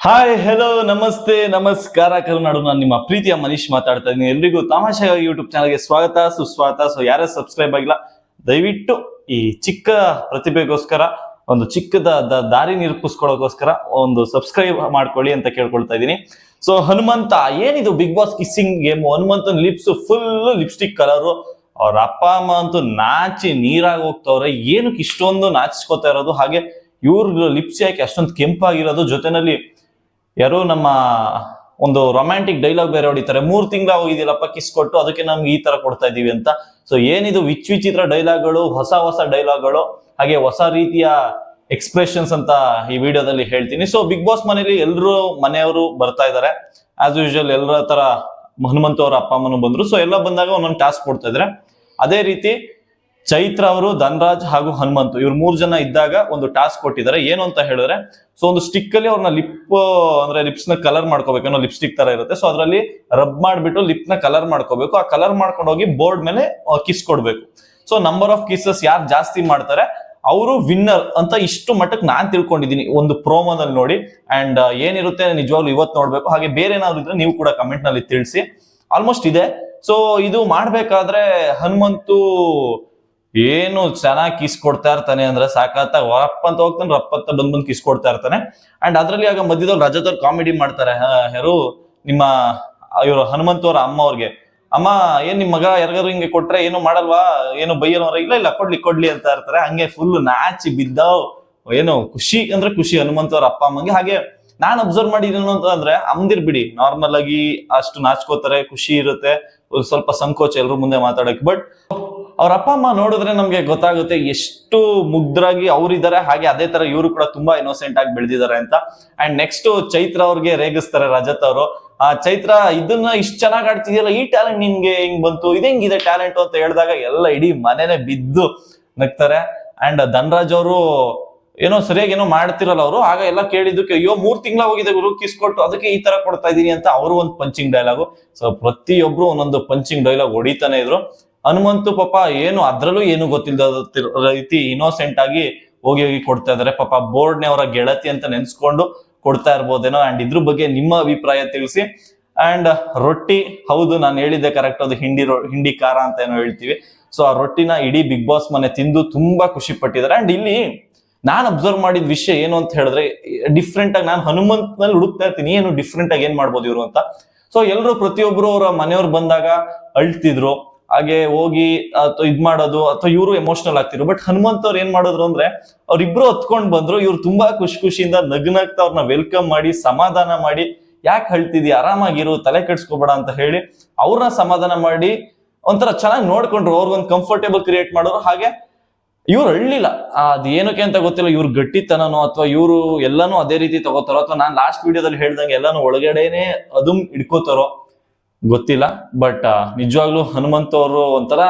Hi hello ನಮಸ್ತೆ ನಮಸ್ಕಾರ ಕರುನಾಡು. ನಾನು ನಿಮ್ಮ ಪ್ರೀತಿಯ ಮನೀಶ್ ಮಾತಾಡ್ತಾ ಇದ್ದೀನಿ. ಎಲ್ರಿಗೂ ತಮಾಷೆಗಾಗಿ ಯೂಟ್ಯೂಬ್ ಚಾನಲ್ಗೆ ಸ್ವಾಗತ ಸುಸ್ವಾಗತ. ಯಾರೇ ಸಬ್ಸ್ಕ್ರೈಬ್ ಆಗಿಲ್ಲ ದಯವಿಟ್ಟು ಈ ಚಿಕ್ಕ ಪ್ರತಿಭೆಗೋಸ್ಕರ ಒಂದು ಚಿಕ್ಕದ ದಾರಿ ನಿರೂಪಿಸ್ಕೊಳ್ಳೋಕೋಸ್ಕರ ಒಂದು ಸಬ್ಸ್ಕ್ರೈಬ್ ಮಾಡ್ಕೊಳ್ಳಿ ಅಂತ ಕೇಳ್ಕೊಳ್ತಾ ಇದ್ದೀನಿ. ಹನುಮಂತ ಏನಿದು ಬಿಗ್ ಬಾಸ್ ಕಿಸ್ಸಿಂಗ್ ಗೇಮ್. ಹನುಮಂತನ ಲಿಪ್ಸ್ ಫುಲ್ ಲಿಪ್ಸ್ಟಿಕ್ ಕಲರು. ಅವ್ರ ಅಪ್ಪ ಅಮ್ಮ ಅಂತೂ ನಾಚಿ ನೀರಾಗಿ ಹೋಗ್ತವ್ರೆ. ಏನಕ್ಕೆ ಇಷ್ಟೊಂದು ನಾಚಿಸ್ಕೋತಾ ಇರೋದು, ಹಾಗೆ ಇವ್ರ ಲಿಪ್ಸ್ ಯಾಕೆ ಅಷ್ಟೊಂದು ಕೆಂಪಾಗಿರೋದು, ಜೊತೆನಲ್ಲಿ ಯಾರೋ ನಮ್ಮ ಒಂದು ರೊಮ್ಯಾಂಟಿಕ್ ಡೈಲಾಗ್ ಬೇರೆ ಹೊಡಿತಾರೆ, 3 ತಿಂಗಳ ಹೋಗಿದಿಲ್ಲಪ್ಪ ಕಿಸ್ ಕೊಟ್ಟು, ಅದಕ್ಕೆ ನಮ್ಗೆ ಈ ತರ ಕೊಡ್ತಾ ಇದೀವಿ ಅಂತ. ಏನಿದು ವಿಚಿತ್ರ ಡೈಲಾಗ್ಗಳು, ಹೊಸ ಡೈಲಾಗ್ಗಳು, ಹಾಗೆ ಹೊಸ ರೀತಿಯ ಎಕ್ಸ್ಪ್ರೆಷನ್ಸ್ ಅಂತ ಈ ವಿಡಿಯೋದಲ್ಲಿ ಹೇಳ್ತೀನಿ. ಬಿಗ್ ಬಾಸ್ ಮನೇಲಿ ಎಲ್ಲರೂ ಮನೆಯವರು ಬರ್ತಾ ಇದಾರೆ. ಆಸ್ ಯೂಶುವಲ್ ಎಲ್ಲರ ತರ ಹನುಮಂತ ಅವರ ಅಪ್ಪ ಅಮ್ಮನು ಬಂದ್ರು. ಎಲ್ಲ ಬಂದಾಗ ಒಂದೊಂದು ಟಾಸ್ಕ್ ಕೊಡ್ತಾ ಇದ್ರೆ, ಅದೇ ರೀತಿ ಚೈತ್ರ ಅವರು, ಧನ್ರಾಜ್ ಹಾಗೂ ಹನುಮಂತು ಇವ್ರು 3 ಜನ ಇದ್ದಾಗ ಒಂದು ಟಾಸ್ಕ್ ಕೊಟ್ಟಿದ್ದಾರೆ. ಏನು ಅಂತ ಹೇಳಿದ್ರೆ, ಒಂದು ಸ್ಟಿಕ್ ಅಲ್ಲಿ ಅವ್ರನ್ನ ಲಿಪ್ಸ್ ನ ಕಲರ್ ಮಾಡ್ಕೋಬೇಕು, ಅನ್ನೋ ಲಿಪ್ಸ್ಟಿಕ್ ತರ ಇರುತ್ತೆ. ಅದರಲ್ಲಿ ರಬ್ ಮಾಡ್ಬಿಟ್ಟು ಲಿಪ್ ನ ಕಲರ್ ಮಾಡ್ಕೋಬೇಕು. ಆ ಕಲರ್ ಮಾಡ್ಕೊಂಡು ಹೋಗಿ ಬೋರ್ಡ್ ಮೇಲೆ ಕಿಸ್ ಕೊಡ್ಬೇಕು. ನಂಬರ್ ಆಫ್ ಕಿಸಸ್ ಯಾರು ಜಾಸ್ತಿ ಮಾಡ್ತಾರೆ ಅವರು ವಿನ್ನರ್ ಅಂತ ಇಷ್ಟು ಮಟ್ಟಕ್ಕೆ ನಾನ್ ತಿಳ್ಕೊಂಡಿದ್ದೀನಿ ಒಂದು ಪ್ರೋಮೋದಲ್ಲಿ ನೋಡಿ. ಅಂಡ್ ಏನಿರುತ್ತೆ ನಿಜವಾಗ್ಲೂ ಇವತ್ತು ನೋಡ್ಬೇಕು. ಹಾಗೆ ಬೇರೆ ಏನಾದ್ರು ಇದ್ರೆ ನೀವು ಕೂಡ ಕಮೆಂಟ್ ನಲ್ಲಿ ತಿಳಿಸಿ. ಆಲ್ಮೋಸ್ಟ್ ಇದೆ. ಇದು ಮಾಡ್ಬೇಕಾದ್ರೆ ಹನುಮಂತು ಏನು ಚೆನ್ನಾಗಿ ಕಿಸ್ ಕೊಡ್ತಾ ಇರ್ತಾನೆ ಅಂದ್ರೆ ಸಾಕಾತ, ರಪ್ಪಂತ ಹೋಗ್ತಾನೆ, ರಪ್ಪಂತ ಬಂದ್ ಕಿಸ್ ಕೊಡ್ತಾ ಇರ್ತಾನೆ. ಅಂಡ್ ಅದ್ರಲ್ಲಿ ಆಗ ಮಧ್ಯದಲ್ಲಿ ರಜತ್ ಅವ್ರು ಕಾಮಿಡಿ ಮಾಡ್ತಾರೆ. ಯಾರು ನಿಮ್ಮ ಇವರು ಹನುಮಂತ ಅವ್ರ ಅಮ್ಮ ಅವ್ರಿಗೆ, ಅಮ್ಮ ಏನ್ ನಿಮ್ ಮಗ ಯಾರಿಗಾರು ಹಿಂಗೆ ಕೊಟ್ರೆ ಏನು ಮಾಡಲ್ವಾ, ಏನು ಬೈಯಲ್ವರ, ಇಲ್ಲ ಕೊಡ್ಲಿ ಅಂತ ಇರ್ತಾರೆ. ಹಂಗೆ ಫುಲ್ ನಾಚಿ ಬಿದ್ದಾವ್. ಏನು ಖುಷಿ ಅಂದ್ರೆ ಖುಷಿ ಹನುಮಂತ ಅವ್ರ ಅಪ್ಪ ಅಮ್ಮಂಗೆ. ಹಾಗೆ ನಾನ್ ಅಬ್ಸರ್ವ್ ಮಾಡಿದೀನಿ ಅಂದ್ರೆ ಅಮ್ದಿರ್ ಬಿಡಿ ನಾರ್ಮಲ್ ಆಗಿ ಅಷ್ಟು ನಾಚ್ಕೋತಾರೆ, ಖುಷಿ ಇರುತ್ತೆ, ಸ್ವಲ್ಪ ಸಂಕೋಚ ಎಲ್ರು ಮುಂದೆ ಮಾತಾಡಕ್. ಬಟ್ ಅವ್ರ ಅಪ್ಪ ಅಮ್ಮ ನೋಡಿದ್ರೆ ನಮ್ಗೆ ಗೊತ್ತಾಗುತ್ತೆ ಎಷ್ಟು ಮುಗ್ಧರಾಗಿ ಅವ್ರಿದ್ದಾರೆ. ಹಾಗೆ ಅದೇ ತರ ಇವರು ಕೂಡ ತುಂಬಾ ಇನ್ನೋಸೆಂಟ್ ಆಗಿ ಬೆಳೆದಿದ್ದಾರೆ ಅಂತ. ಅಂಡ್ ನೆಕ್ಸ್ಟ್ ಚೈತ್ರ ಅವ್ರಿಗೆ ರೇಗಿಸ್ತಾರೆ ರಜತ್ ಅವರು. ಚೈತ್ರ ಇದನ್ನ ಇಷ್ಟು ಚೆನ್ನಾಗಿ ಆಡ್ತಿದ್ಯಲ್ಲ, ಈ ಟ್ಯಾಲೆಂಟ್ ನಿನ್ಗೆ ಹೆಂಗ್ ಬಂತು, ಹೆಂಗಿದೆ ಟ್ಯಾಲೆಂಟ್ ಅಂತ ಹೇಳಿದಾಗ ಎಲ್ಲ ಇಡೀ ಮನೆನೆ ಬಿದ್ದು ನಗ್ತಾರೆ. ಅಂಡ್ ಧನ್ರಾಜ್ ಅವರು ಏನೋ ಸರಿಯಾಗಿ ಏನೋ ಮಾಡ್ತಿರಲ್ಲ ಅವರು. ಆಗ ಎಲ್ಲ ಕೇಳಿದ್ದಕ್ಕೆ, ಅಯ್ಯೋ 3 ತಿಂಗಳ ಹೋಗಿದೆ ಗುರು ಕಿಸ್ ಕೊಟ್ಟು, ಅದಕ್ಕೆ ಈ ತರ ಕೊಡ್ತಾ ಇದೀನಿ ಅಂತ ಅವರು ಒಂದು ಪಂಚಿಂಗ್ ಡೈಲಾಗು. ಪ್ರತಿಯೊಬ್ರು ಒಂದೊಂದು ಪಂಚಿಂಗ್ ಡೈಲಾಗ್ ಹೊಡಿತಾನೆ ಇದ್ರು. ಹನುಮಂತು ಪಾಪ ಏನು ಅದ್ರಲ್ಲೂ ಏನು ಗೊತ್ತಿಲ್ಲದ ರೀತಿ ಇನ್ನೋಸೆಂಟ್ ಆಗಿ ಹೋಗಿ ಕೊಡ್ತಾ ಇದಾರೆ. ಪಾಪ ಬೋರ್ಡ್ನೆ ಅವರ ಗೆಳತಿ ಅಂತ ನೆನ್ಸ್ಕೊಂಡು ಕೊಡ್ತಾ ಇರ್ಬೋದೇನೋ. ಅಂಡ್ ಇದ್ರ ಬಗ್ಗೆ ನಿಮ್ಮ ಅಭಿಪ್ರಾಯ ತಿಳಿಸಿ. ಅಂಡ್ ರೊಟ್ಟಿ, ಹೌದು ನಾನು ಹೇಳಿದ್ದೆ ಕರೆಕ್ಟ್, ಅದು ಹಿಂಡಿ ಖಾರ ಅಂತ ಏನೋ ಹೇಳ್ತೀವಿ. ಆ ರೊಟ್ಟಿನ ಇಡೀ ಬಿಗ್ ಬಾಸ್ ಮನೆ ತಿಂದು ತುಂಬಾ ಖುಷಿ ಪಟ್ಟಿದ್ದಾರೆ. ಅಂಡ್ ಇಲ್ಲಿ ನಾನ್ ಅಬ್ಸರ್ವ್ ಮಾಡಿದ ವಿಷಯ ಏನು ಅಂತ ಹೇಳಿದ್ರೆ, ಡಿಫ್ರೆಂಟ್ ಆಗಿ ನಾನು ಹನುಮಂತ್ ನಲ್ಲಿ ಹುಡುಕ್ತಾ ಇರ್ತೀನಿ ಏನು ಡಿಫ್ರೆಂಟ್ ಆಗಿ ಏನ್ ಮಾಡ್ಬೋದು ಇವರು ಅಂತ. ಎಲ್ಲರೂ ಪ್ರತಿಯೊಬ್ರು ಅವರ ಮನೆಯವ್ರು ಬಂದಾಗ ಅಳ್ತಿದ್ರು, ಹಾಗೆ ಹೋಗಿ ಇದ್ ಮಾಡೋದು, ಅಥವಾ ಇವರು ಎಮೋಷನಲ್ ಆಗ್ತಿದ್ರು. ಬಟ್ ಹನುಮಂತ್ ಅವ್ರು ಏನ್ ಮಾಡಿದ್ರು ಅಂದ್ರೆ, ಅವ್ರಿಬ್ರು ಹೊತ್ಕೊಂಡ್ ಬಂದ್ರು. ಇವ್ರು ತುಂಬಾ ಖುಷಿಯಿಂದ ನಗ್ನಗ್ತಾ ಅವ್ರನ್ನ ವೆಲ್ಕಮ್ ಮಾಡಿ ಸಮಾಧಾನ ಮಾಡಿ, ಯಾಕೆ ಅಳ್ತಿದ್ಯಾ, ಆರಾಮಾಗಿರು, ತಲೆ ಕೆಡ್ಸ್ಕೊಬೇಡ ಅಂತ ಹೇಳಿ ಅವ್ರನ್ನ ಸಮಾಧಾನ ಮಾಡಿ ಒಂಥರ ಚೆನ್ನಾಗಿ ನೋಡ್ಕೊಂಡ್ರು. ಅವ್ರಿಗೊಂದು ಕಂಫರ್ಟೇಬಲ್ ಕ್ರಿಯೇಟ್ ಮಾಡೋರು. ಹಾಗೆ ಇವ್ರು ಅಳ್ಳಿಲ್ಲ. ಅದ್ ಏನಕ್ಕೆ ಅಂತ ಗೊತ್ತಿಲ್ಲ, ಇವ್ರು ಗಟ್ಟಿತನನೋ ಅಥವಾ ಇವ್ರು ಎಲ್ಲಾನು ಅದೇ ರೀತಿ ತಗೋತಾರೋ, ಅಥವಾ ನಾನ್ ಲಾಸ್ಟ್ ವಿಡಿಯೋದಲ್ಲಿ ಹೇಳ್ದಂಗೆ ಎಲ್ಲಾನು ಒಳಗಡೆನೆ ಅದು ಇಟ್ಕೋತಾರೋ ಗೊತ್ತಿಲ್ಲ. ಬಟ್ ನಿಜವಾಗ್ಲೂ ಹನುಮಂತ ಅವರು ಒಂಥರ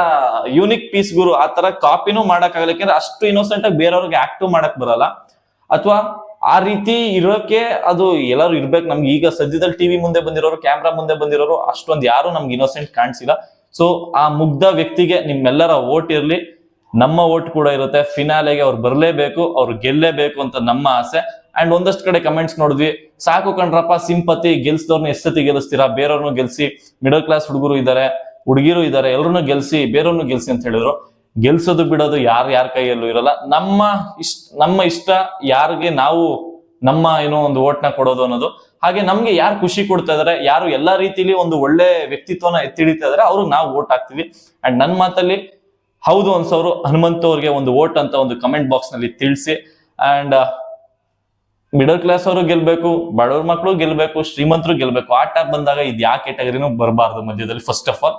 ಯೂನಿಕ್ ಪೀಸ್ ಗುರು. ಆ ತರ ಕಾಪಿನೂ ಮಾಡಕ್ ಆಗಲ್ಲ, ಯಾಕಂದ್ರೆ ಅಷ್ಟು ಇನ್ನೋಸೆಂಟ್ ಆಗಿ ಬೇರೆಯವ್ರಿಗೆ ಆಕ್ಟಿವ್ ಮಾಡಕ್ ಬರಲ್ಲ. ಅಥವಾ ಆ ರೀತಿ ಇರೋಕೆ ಅದು ಎಲ್ಲರೂ ಇರ್ಬೇಕು. ನಮ್ಗೆ ಈಗ ಸದ್ಯದಲ್ಲಿ ಟಿವಿ ಮುಂದೆ ಬಂದಿರೋರು, ಕ್ಯಾಮ್ರಾ ಮುಂದೆ ಬಂದಿರೋರು ಅಷ್ಟೊಂದು ಯಾರು ನಮ್ಗೆ ಇನ್ನೋಸೆಂಟ್ ಕಾಣಿಸಿಲ್ಲ. ಆ ಮುಗ್ಧ ವ್ಯಕ್ತಿಗೆ ನಿಮ್ಮೆಲ್ಲರ ಓಟ್ ಇರ್ಲಿ, ನಮ್ಮ ಓಟ್ ಕೂಡ ಇರುತ್ತೆ. ಫಿನಾಲೆಗೆ ಅವ್ರು ಬರ್ಲೇಬೇಕು, ಅವ್ರು ಗೆಲ್ಲೇಬೇಕು ಅಂತ ನಮ್ಮ ಆಸೆ. ಅಂಡ್ ಒಂದಷ್ಟು ಕಡೆ ಕಮೆಂಟ್ಸ್ ನೋಡಿದ್ವಿ, ಸಾಕು ಕಣ್ರಪ್ಪ ಸಿಂಪತಿ, ಗೆಲ್ಸಿದವ್ರನ್ನ ಎಷ್ಟೊತ್ತಿ ಗೆಲ್ಲಿಸ್ತೀರಾ, ಬೇರೆಯವ್ರನ್ನು ಗೆಲ್ಸಿ, ಮಿಡಲ್ ಕ್ಲಾಸ್ ಹುಡುಗರು ಇದ್ದಾರೆ, ಹುಡುಗಿರು ಇದ್ದಾರೆ, ಎಲ್ಲರನ್ನು ಗೆಲ್ಸಿ, ಬೇರೆಯವ್ರನ್ನು ಗೆಲ್ಸಿ ಅಂತ ಹೇಳಿದ್ರು. ಗೆಲ್ಸೋದು ಬಿಡೋದು ಯಾರ ಕೈಯಲ್ಲೂ ಇರಲ್ಲ. ನಮ್ಮ ಇಷ್ಟ ಯಾರಿಗೆ ನಾವು ನಮ್ಮ ಏನೋ ಒಂದು ಓಟ್ನ ಕೊಡೋದು ಅನ್ನೋದು. ಹಾಗೆ ನಮ್ಗೆ ಯಾರು ಖುಷಿ ಕೊಡ್ತಾ ಇದಾರೆ, ಯಾರು ಎಲ್ಲಾ ರೀತಿಲಿ ಒಂದು ಒಳ್ಳೆ ವ್ಯಕ್ತಿತ್ವನ ಎತ್ತಿಡಿತಾ ಇದಾರೆ, ಅವ್ರಿಗೆ ನಾವು ಓಟ್ ಹಾಕ್ತಿವಿ. ಅಂಡ್ ನನ್ನ ಮಾತಲ್ಲಿ ಹೌದು ಅನ್ಸೋರು ಹನುಮಂತ ಅವ್ರಿಗೆ ಒಂದು ಓಟ್ ಅಂತ ಒಂದು ಕಮೆಂಟ್ ಬಾಕ್ಸ್ ನಲ್ಲಿ ತಿಳಿಸಿ. ಅಂಡ್ ಮಿಡಲ್ ಕ್ಲಾಸ್ ಅವರು ಗೆಲ್ಬೇಕು, ಬಡವ್ರ ಮಕ್ಕಳು ಗೆಲ್ಬೇಕು, ಶ್ರೀಮಂತರು ಗೆಲ್ಬೇಕು. ಆಟ ಬಂದಾಗ ಇದು ಯಾವ ಕ್ಯಾಟಗರಿನೂ ಬರಬಾರ್ದು ಮಧ್ಯದಲ್ಲಿ ಫಸ್ಟ್ ಆಫ್ ಆಲ್.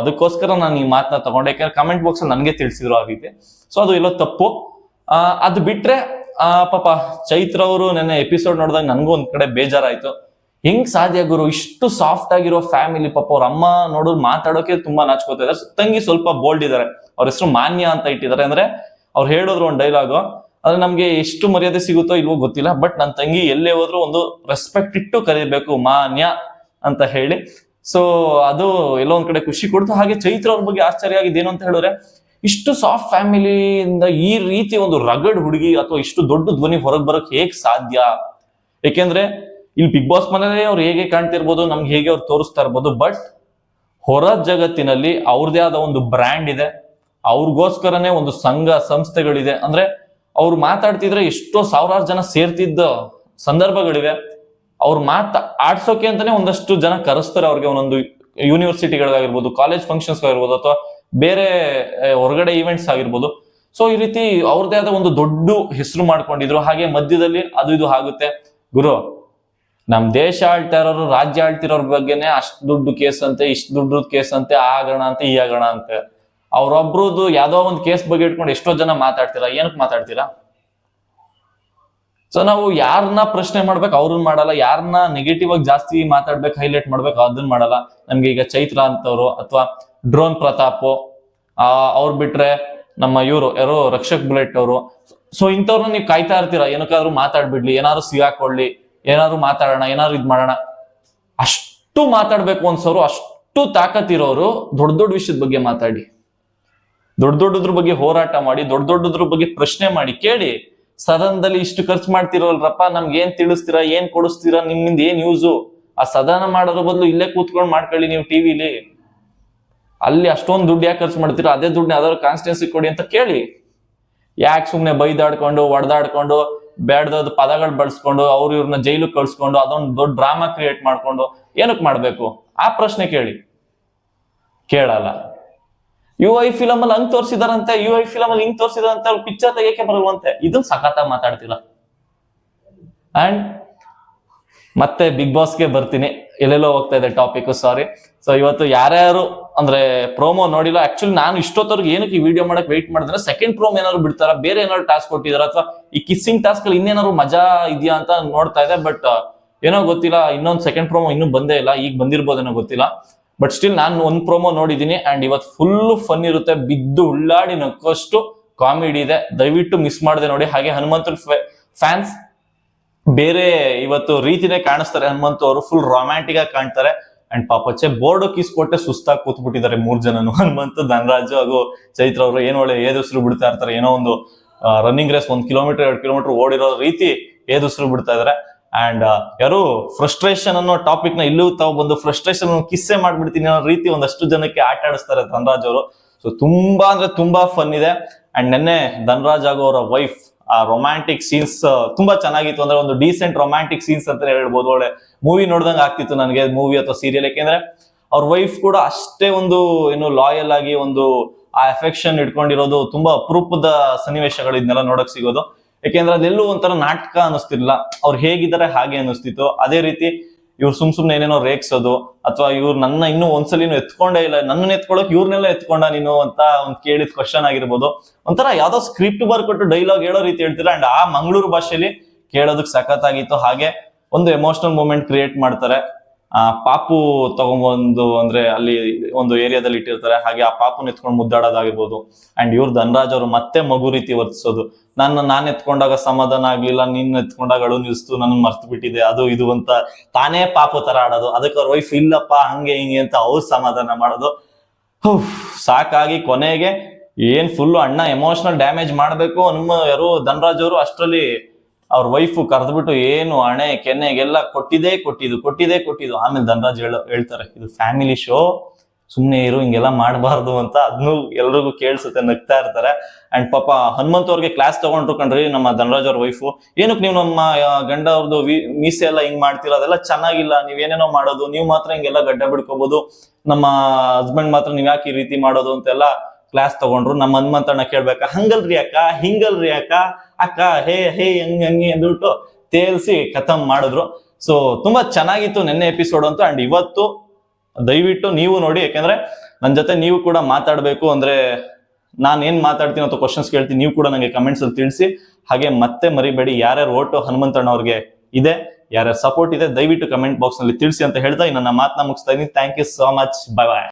ಅದಕ್ಕೋಸ್ಕರ ನಾನು ಈ ಮಾತನ್ನ ತಗೊಂಡೆ, ಯಾಕಂದ್ರೆ ಕಮೆಂಟ್ ಬಾಕ್ಸ್ ಅಲ್ಲಿ ನನಗೆ ತಿಳಿಸಿದ್ರು ಆ ರೀತಿ. ಅದು ಎಲ್ಲೋ ತಪ್ಪು. ಅದು ಬಿಟ್ರೆ ಪಾಪ ಚೈತ್ರ ಅವರು ನೆನ್ನೆ ಎಪಿಸೋಡ್ ನೋಡಿದಾಗ ನನಗೂ ಒಂದ್ ಕಡೆ ಬೇಜಾರಾಯ್ತು. ಹೆಂಗ್ ಸಾಧ್ಯ ಗುರು, ಇಷ್ಟು ಸಾಫ್ಟ್ ಆಗಿರೋ ಫ್ಯಾಮಿಲಿ, ಪಾಪ ಅವ್ರ ಅಮ್ಮ ನೋಡೋರು ಮಾತಾಡೋಕೆ ತುಂಬಾ ನಾಚ್ಕೋತಾ ಇದಾರೆ. ತಂಗಿ ಸ್ವಲ್ಪ ಬೋಲ್ಡ್ ಇದಾರೆ, ಅವ್ರ ಹೆಸರು ಮಾನ್ಯ ಅಂತ ಇಟ್ಟಿದ್ದಾರೆ. ಅಂದ್ರೆ ಅವ್ರು ಹೇಳಿದ್ರು ಒಂದು ಡೈಲಾಗು, ಅದ್ರ ನಮ್ಗೆ ಎಷ್ಟು ಮರ್ಯಾದೆ ಸಿಗುತ್ತೋ ಇಲ್ವೋ ಗೊತ್ತಿಲ್ಲ, ಬಟ್ ನನ್ನ ತಂಗಿ ಎಲ್ಲೇ ಹೋದ್ರು ಒಂದು ರೆಸ್ಪೆಕ್ಟ್ ಇಟ್ಟು ಕರೀಬೇಕು, ಮಾನ್ಯ ಅಂತ ಹೇಳಿ. ಅದು ಎಲ್ಲೋ ಒಂದ್ ಕಡೆ ಖುಷಿ ಕೊಡ್ತು. ಹಾಗೆ ಚೈತ್ರ ಅವ್ರ ಬಗ್ಗೆ ಆಶ್ಚರ್ಯ ಆಗಿದ್ದು ಏನು ಅಂತ ಹೇಳಿದ್ರೆ, ಇಷ್ಟು ಸಾಫ್ಟ್ ಫ್ಯಾಮಿಲಿಯಿಂದ ಈ ರೀತಿ ಒಂದು ರಗಡ್ ಹುಡುಗಿ ಅಥವಾ ಇಷ್ಟು ದೊಡ್ಡ ಧ್ವನಿ ಹೊರಗೆ ಬರೋಕ್ ಹೇಗ್ ಸಾಧ್ಯ? ಏಕೆಂದ್ರೆ ಇಲ್ಲಿ ಬಿಗ್ ಬಾಸ್ ಮನೇಲಿ ಅವ್ರು ಹೇಗೆ ಕಾಣ್ತಿರ್ಬೋದು, ನಮ್ಗೆ ಹೇಗೆ ಅವ್ರು ತೋರಿಸ್ತಾ ಇರ್ಬೋದು, ಬಟ್ ಹೊರ ಜಗತ್ತಿನಲ್ಲಿ ಅವ್ರದೇ ಆದ ಒಂದು ಬ್ರ್ಯಾಂಡ್ ಇದೆ, ಅವ್ರಿಗೋಸ್ಕರನೇ ಒಂದು ಸಂಘ ಸಂಸ್ಥೆಗಳಿದೆ. ಅಂದ್ರೆ ಅವ್ರು ಮಾತಾಡ್ತಿದ್ರೆ ಎಷ್ಟೋ ಸಾವಿರಾರು ಜನ ಸೇರ್ತಿದ್ದ ಸಂದರ್ಭಗಳಿವೆ. ಅವ್ರ ಆಡ್ಸೋಕೆ ಅಂತಾನೆ ಒಂದಷ್ಟು ಜನ ಕರೆಸ್ತಾರೆ ಅವ್ರಿಗೆ, ಒಂದೊಂದು ಯೂನಿವರ್ಸಿಟಿಗಳಿಗಾಗಿರ್ಬೋದು, ಕಾಲೇಜ್ ಫಂಕ್ಷನ್ಸ್ ಆಗಿರ್ಬೋದು, ಅಥವಾ ಬೇರೆ ಹೊರಗಡೆ ಈವೆಂಟ್ಸ್ ಆಗಿರ್ಬೋದು. ಸೊ ಈ ರೀತಿ ಅವ್ರದೇ ಆದ ಒಂದು ದೊಡ್ಡ ಹೆಸರು ಮಾಡ್ಕೊಂಡಿದ್ರು. ಹಾಗೆ ಮಧ್ಯದಲ್ಲಿ ಅದು ಇದು ಆಗುತ್ತೆ. ಗುರು, ನಮ್ ದೇಶ ಆಳ್ತಾ ಇರೋರು, ರಾಜ್ಯ ಆಳ್ತಿರೋರ್ ಬಗ್ಗೆನೆ ಅಷ್ಟು ದುಡ್ಡು ಕೇಸ್ ಅಂತೆ, ಇಷ್ಟು ದುಡ್ಡು ಕೇಸ್ ಅಂತೆ, ಆ ಆಗೋಣ ಅಂತೆ, ಈ ಆಗೋಣ ಅಂತೆ. ಅವ್ರೊಬ್ರದ್ದು ಯಾವ್ದೋ ಒಂದು ಕೇಸ್ ಬಗ್ಗೆ ಇಟ್ಕೊಂಡು ಎಷ್ಟೋ ಜನ ಮಾತಾಡ್ತೀರಾ. ಏನಕ್ಕೆ ಮಾತಾಡ್ತೀರಾ? ಸೊ ನಾವು ಯಾರನ್ನ ಪ್ರಶ್ನೆ ಮಾಡ್ಬೇಕು ಅವ್ರನ್ನ ಮಾಡಲ್ಲ, ಯಾರನ್ನ ನೆಗೆಟಿವ್ ಆಗಿ ಜಾಸ್ತಿ ಮಾತಾಡ್ಬೇಕು, ಹೈಲೈಟ್ ಮಾಡ್ಬೇಕು ಅದನ್ನ ಮಾಡಲ್ಲ. ನಮ್ಗೆ ಈಗ ಚೈತ್ರ ಅಂತವ್ರು ಅಥವಾ ಡ್ರೋನ್ ಪ್ರತಾಪ್ ಅವ್ರು ಬಿಟ್ರೆ ನಮ್ಮ ಇವರು ಯಾರು ರಕ್ಷಕ್ ಬುಲೆಟ್ ಅವರು. ಸೊ ಇಂಥವ್ರನ್ನ ನೀವು ಕಾಯ್ತಾ ಇರ್ತೀರಾ, ಏನಕ್ಕಾದ್ರೂ ಮಾತಾಡ್ಬಿಡ್ಲಿ, ಏನಾದ್ರು ಸಿಗಾಕೊಳ್ಳಿ, ಏನಾದ್ರು ಮಾತಾಡೋಣ, ಏನಾದ್ರು ಇದ್ ಮಾಡೋಣ. ಅಷ್ಟು ಮಾತಾಡ್ಬೇಕು ಅನ್ಸೋರು, ಅಷ್ಟು ತಾಕತ್ತಿರೋರು ದೊಡ್ಡ ದೊಡ್ಡ ವಿಷಯದ ಬಗ್ಗೆ ಮಾತಾಡಿ, ದೊಡ್ಡ ದೊಡ್ಡದ್ರ ಬಗ್ಗೆ ಹೋರಾಟ ಮಾಡಿ, ದೊಡ್ಡ ದೊಡ್ಡದ್ರ ಬಗ್ಗೆ ಪ್ರಶ್ನೆ ಮಾಡಿ, ಕೇಳಿ. ಸದನದಲ್ಲಿ ಇಷ್ಟು ಖರ್ಚು ಮಾಡ್ತಿರೋಲ್ರಪ್ಪ, ನಮ್ಗೆ ಏನ್ ತಿಳಿಸ್ತೀರಾ, ಏನ್ ಕೊಡಿಸ್ತೀರಾ, ನಿಮ್ಮಿಂದ ಏನ್ ಯೂಸು? ಆ ಸದನ ಮಾಡೋದ್ರ ಬದಲು ಇಲ್ಲೇ ಕೂತ್ಕೊಂಡು ಮಾಡ್ಕೊಳ್ಳಿ ನೀವು ಟಿವಿಲಿ. ಅಲ್ಲಿ ಅಷ್ಟೊಂದು ದುಡ್ಡು ಯಾಕೆ ಖರ್ಚು ಮಾಡ್ತೀರಾ? ಅದೇ ದುಡ್ಡು ಯಾವ್ದಾದ್ರು ಕಾನ್ಸ್ಟಿಟ್ಯೂನ್ಸಿ ಕೊಡಿ ಅಂತ ಕೇಳಿ. ಯಾಕೆ ಸುಮ್ನೆ ಬೈದಾಡ್ಕೊಂಡು ಒಡೆದಾಡ್ಕೊಂಡು ಬೇಡದ ಪದಗಳು ಬಳಸ್ಕೊಂಡು ಅವ್ರು ಇವ್ರನ್ನ ಜೈಲು ಕಳ್ಸ್ಕೊಂಡು ಅದೊಂದು ದೊಡ್ಡ ಡ್ರಾಮಾ ಕ್ರಿಯೇಟ್ ಮಾಡ್ಕೊಂಡು ಏನಕ್ಕೆ ಮಾಡ್ಬೇಕು? ಆ ಪ್ರಶ್ನೆ ಕೇಳಿ. ಕೇಳಲ್ಲ. UI ಫಿಲಮ್ ಅಲ್ಲಿ ಹಂಗ್ ತೋರಿಸಿದಾರಂತೆ, UI ಫಿಲಮ್ ಅಲ್ಲಿ ಹಿಂಗ್ ತೋರಿಸಿದಾರಂತೆ, ಅವ್ರು ಪಿಕ್ಚರ್ ತೆಗಿಯಕ್ಕೆ ಬರಲ್ವಂತೆ. ಇದನ್ನ ಸಖತ್ತಾಗಿ ಮಾತಾಡ್ತಿಲ್ಲ. ಅಂಡ್ ಮತ್ತೆ ಬಿಗ್ ಬಾಸ್ಗೆ ಬರ್ತೀನಿ, ಎಲ್ಲೆಲ್ಲೋ ಹೋಗ್ತಾ ಇದೆ ಟಾಪಿಕ್, ಸಾರಿ. ಸೊ ಇವತ್ತು ಯಾರ್ಯಾರು ಅಂದ್ರೆ ಪ್ರೋಮೋ ನೋಡಿಲ್ಲ, ಆಕ್ಚುಲಿ ನಾನು ಇಷ್ಟೊತ್ತವ್ರಿಗೆ ಏನಕ್ಕೆ ಈ ವಿಡಿಯೋ ಮಾಡಕ್ ವೆಯ್ಟ್ ಮಾಡಿದ್ರೆ ಸೆಕೆಂಡ್ ಪ್ರೋಮೋ ಏನಾದ್ರು ಬಿಡ್ತಾರ, ಬೇರೆ ಏನಾದ್ರು ಟಾಸ್ಕ್ ಕೊಟ್ಟಿದಾರ, ಅಥವಾ ಈ ಕಿಸ್ಸಿಂಗ್ ಟಾಸ್ಕ್ ಅಲ್ಲಿ ಇನ್ನೇನಾದ್ರು ಮಜಾ ಇದೆಯಾ ಅಂತ ನೋಡ್ತಾ ಇದೆ. ಬಟ್ ಏನೋ ಗೊತ್ತಿಲ್ಲ, ಇನ್ನೊಂದು ಸೆಕೆಂಡ್ ಪ್ರೋಮೋ ಇನ್ನೂ ಬಂದೇ ಇಲ್ಲ, ಈಗ ಬಂದಿರ್ಬೋದೇನೋ ಗೊತ್ತಿಲ್ಲ. ಬಟ್ ಸ್ಟಿಲ್ ನಾನು ಒಂದು ಪ್ರೋಮೋ ನೋಡಿದೀನಿ ಅಂಡ್ ಇವತ್ತು ಫುಲ್ ಫನ್ ಇರುತ್ತೆ, ಬಿದ್ದು ಉಳ್ಳಾಡಿ ನಕ್ಕಷ್ಟು ಕಾಮಿಡಿ ಇದೆ. ದಯವಿಟ್ಟು ಮಿಸ್ ಮಾಡದೆ ನೋಡಿ. ಹಾಗೆ ಹನುಮಂತನ್ ಫ್ಯಾನ್ಸ್ ಬೇರೆ ಇವತ್ತು ರೀತಿನೇ ಕಾಣಿಸ್ತಾರೆ. ಹನುಮಂತು ಅವರು ಫುಲ್ ರೊಮ್ಯಾಂಟಿಕ್ ಆಗಿ ಕಾಣ್ತಾರೆ. ಅಂಡ್ ಪಾಪಚ್ಚೆ ಬೋರ್ಡ್ ಕಿಸ್ ಕೊಟ್ಟೆ ಸುಸ್ತಾಗಿ ಕೂತ್ಬಿಟ್ಟಿದ್ದಾರೆ 3 ಜನನು. ಹನುಮಂತು, ಧನರಾಜು ಹಾಗೂ ಚೈತ್ರ ಅವರು ಏನು ಒಳ್ಳೆ ಏದುಸಿರು ಬಿಡ್ತಾ ಇರ್ತಾರೆ. ಏನೋ ಒಂದು ರನ್ನಿಂಗ್ ರೇಸ್ 1 ಕಿಲೋಮೀಟರ್ 2 ಕಿಲೋಮೀಟರ್ ಓಡಿರೋ ರೀತಿ ಏದುಸಿರು ಬಿಡ್ತಾ ಇದಾರೆ. ಅಂಡ್ ಯಾರು ಫ್ರಸ್ಟ್ರೇಷನ್ ಅನ್ನೋ ಟಾಪಿಕ್ ನ ಇಲ್ಲೂ ತಾವು ಬಂದು ಫ್ರಸ್ಟ್ರೇಷನ್ ಕಿಸ್ಸೆ ಮಾಡ್ಬಿಡ್ತೀನಿ ಅನ್ನೋ ರೀತಿ ಒಂದಷ್ಟು ಜನಕ್ಕೆ ಆಟ ಆಡಿಸ್ತಾರೆ ಧನರಾಜ್ ಅವರು. ಸೊ ತುಂಬಾ ಅಂದ್ರೆ ತುಂಬಾ ಫನ್ ಇದೆ. ಅಂಡ್ ನೆನ್ನೆ ಧನರಾಜ್ ಹಾಗೂ ಅವರ ವೈಫ್ ಆ ರೊಮ್ಯಾಂಟಿಕ್ ಸೀನ್ಸ್ ತುಂಬಾ ಚೆನ್ನಾಗಿತ್ತು. ಅಂದ್ರೆ ಒಂದು ಡೀಸೆಂಟ್ ರೊಮ್ಯಾಂಟಿಕ್ ಸೀನ್ಸ್ ಅಂತ ಹೇಳ್ಬೋದು. ಒಳ್ಳೆ ಮೂವಿ ನೋಡ್ದಂಗೆ ಆಗ್ತಿತ್ತು ನನಗೆ, ಮೂವಿ ಅಥವಾ ಸೀರಿಯಲ್. ಯಾಕೆಂದ್ರೆ ಅವ್ರ ವೈಫ್ ಕೂಡ ಅಷ್ಟೇ ಒಂದು ಏನು ಲಾಯಲ್ ಆಗಿ ಒಂದು ಆ ಅಫೆಕ್ಷನ್ ಇಟ್ಕೊಂಡಿರೋದು ತುಂಬಾ ಅಪರೂಪದ ಸನ್ನಿವೇಶಗಳು ಇದನ್ನೆಲ್ಲ ನೋಡಕ್ ಸಿಗೋದು. ಯಾಕೆಂದ್ರೆ ಅದೆಲ್ಲೂ ಒಂಥರ ನಾಟಕ ಅನ್ನಿಸ್ತಿರ್ಲಿಲ್ಲ, ಅವ್ರು ಹೇಗಿದ್ದಾರೆ ಹಾಗೆ ಅನ್ನಿಸ್ತಿತ್ತು. ಅದೇ ರೀತಿ ಇವ್ರು ಸುಮ್ನೆ ಏನೇನೋ ರೇಗ್ಸೋದು, ಅಥವಾ ಇವ್ರು ನನ್ನ ಇನ್ನೂ ಒಂದ್ಸಲಿನೂ ಎತ್ಕೊಂಡೇ ಇಲ್ಲ, ನನ್ನ ಎತ್ಕೊಳಕ್ ಇವ್ರನ್ನೆಲ್ಲ ಎತ್ಕೊಂಡ ನೀನು ಅಂತ ಒಂದ್ ಕೇಳಿದ ಕ್ವಶನ್ ಆಗಿರ್ಬೋದು. ಒಂಥರ ಯಾವ್ದೋ ಸ್ಕ್ರಿಪ್ಟ್ ಬರ್ಕೊಟ್ಟು ಡೈಲಾಗ್ ಹೇಳೋ ರೀತಿ ಹೇಳ್ತಿಲ್ಲ. ಅಂಡ್ ಆ ಮಂಗಳೂರು ಭಾಷೆಯಲ್ಲಿ ಕೇಳೋದಕ್ ಸಖತ್ತಾಗಿತ್ತು. ಹಾಗೆ ಒಂದು ಎಮೋಷನಲ್ ಮೂಮೆಂಟ್ ಕ್ರಿಯೇಟ್ ಮಾಡ್ತಾರೆ. ಪಾಪು ತಗೊಂಬಂದು ಅಂದ್ರೆ ಅಲ್ಲಿ ಒಂದು ಏರಿಯಾದಲ್ಲಿ ಇಟ್ಟಿರ್ತಾರೆ. ಹಾಗೆ ಆ ಪಾಪುನ ಎತ್ಕೊಂಡು ಮುದ್ದಾಡೋದಾಗಿರ್ಬೋದು. ಅಂಡ್ ಇವ್ರು ಧನರಾಜ್ ಅವರು ಮತ್ತೆ ಮಗು ರೀತಿ ವರ್ತಿಸೋದು. ನಾನ್ ಎತ್ಕೊಂಡಾಗ ಸಮಾಧಾನ ಆಗ್ಲಿಲ್ಲ, ನೀನ್ ಎತ್ಕೊಂಡಾಗ ಅಳು ನಿಲ್ಸ್ತು, ನನ್ನ ಮರ್ತು ಬಿಟ್ಟಿದೆ, ಅದು ಇದು ಅಂತ ತಾನೇ ಪಾಪು ತರ ಆಡೋದು. ಅದಕ್ಕೆ ಅವ್ರ ವೈಫ್ ಇಲ್ಲಪ್ಪ ಹಂಗೆ ಹಿಂಗೆ ಅಂತ ಅವ್ರು ಸಮಾಧಾನ ಮಾಡೋದು. ಸಾಕಾಗಿ ಕೊನೆಗೆ ಏನ್ ಫುಲ್ ಅಣ್ಣ ಎಮೋಷನಲ್ ಡ್ಯಾಮೇಜ್ ಮಾಡ್ಬೇಕು ಯಾರು ಧನರಾಜ್ ಅವರು, ಅಷ್ಟರಲ್ಲಿ ಅವ್ರ ವೈಫ್ ಕರೆದ್ಬಿಟ್ಟು ಏನು ಹಣೆ ಕೆನ್ನೆಗೆಲ್ಲ ಕೊಟ್ಟಿದ್ದು. ಆಮೇಲೆ ಧನರಾಜ್ ಹೇಳ್ತಾರೆ, ಇದು ಫ್ಯಾಮಿಲಿ ಶೋ, ಸುಮ್ನೆ ಇರು, ಹಿಂಗೆಲ್ಲ ಮಾಡಬಾರ್ದು ಅಂತ. ಅದನ್ನು ಎಲ್ರಿಗೂ ಕೇಳಿಸುತ್ತೆ, ನಗ್ತಾ ಇರ್ತಾರೆ. ಅಂಡ್ ಪಾಪ ಹನುಮಂತ್ ಅವ್ರಿಗೆ ಕ್ಲಾಸ್ ತಗೊಂಡ್ರು ಕಣ್ರಿ ನಮ್ಮ ಧನರಾಜ್ ಅವ್ರ ವೈಫು. ಏನಕ್ಕೆ ನೀವು ನಮ್ಮ ಗಂಡ ಅವ್ರದ್ದು ಮೀಸೆ ಎಲ್ಲ ಹಿಂಗ್ ಮಾಡ್ತೀರಾ, ಅದೆಲ್ಲ ಚೆನ್ನಾಗಿಲ್ಲ, ನೀವೇನೇನೋ ಮಾಡೋದು, ನೀವು ಮಾತ್ರ ಹಿಂಗೆಲ್ಲ ಗಡ್ಡ ಬಿಡ್ಕೋಬಹುದು, ನಮ್ಮ ಹಸ್ಬೆಂಡ್ ಮಾತ್ರ ನೀವ್ ಯಾಕೆ ಈ ರೀತಿ ಮಾಡೋದು ಅಂತೆಲ್ಲ ಕ್ಲಾಸ್ ತಗೊಂಡ್ರು. ನಮ್ಮ ಹನುಮಂತಣ್ಣ ಕೇಳ್ಬೇಕಾ, ಹಂಗಲ್ರಿ ಅಕ್ಕ, ಹಿಂಗಲ್ರಿ ಅಕ್ಕ ಹೇ ಹಂಗೆ ಅಂದ್ಬಿಟ್ಟು ತೇಲ್ಸಿ ಖತಮ್ ಮಾಡಿದ್ರು. ಸೊ ತುಂಬಾ ಚೆನ್ನಾಗಿತ್ತು ನೆನ್ನೆ ಎಪಿಸೋಡ್ ಅಂತೂ. ಅಂಡ್ ಇವತ್ತು ದಯವಿಟ್ಟು ನೀವು ನೋಡಿ, ಯಾಕೆಂದ್ರೆ ನನ್ನ ಜೊತೆ ನೀವು ಕೂಡ ಮಾತಾಡ್ಬೇಕು. ಅಂದ್ರೆ ನಾನು ಏನ್ ಮಾತಾಡ್ತೀನಿ ಅಥವಾ ಕ್ವಶನ್ಸ್ ಕೇಳ್ತೀನಿ, ನೀವು ಕೂಡ ನಂಗೆ ಕಮೆಂಟ್ಸ್ ಅಲ್ಲಿ ತಿಳಿಸಿ. ಹಾಗೆ ಮತ್ತೆ ಮರಿಬೇಡಿ, ಯಾರ್ಯಾರು ಓಟು ಹನುಮಂತಣ್ಣ ಅವ್ರಿಗೆ ಇದೆ, ಯಾರ್ಯಾರು ಸಪೋರ್ಟ್ ಇದೆ, ದಯವಿಟ್ಟು ಕಮೆಂಟ್ ಬಾಕ್ಸ್ ನಲ್ಲಿ ತಿಳಿಸಿ ಅಂತ ಹೇಳ್ತಾ ನನ್ನ ಮಾತನ್ನ ಮುಗಿಸ್ತಾ ಇದೀನಿ. Thank you so much, bye bye.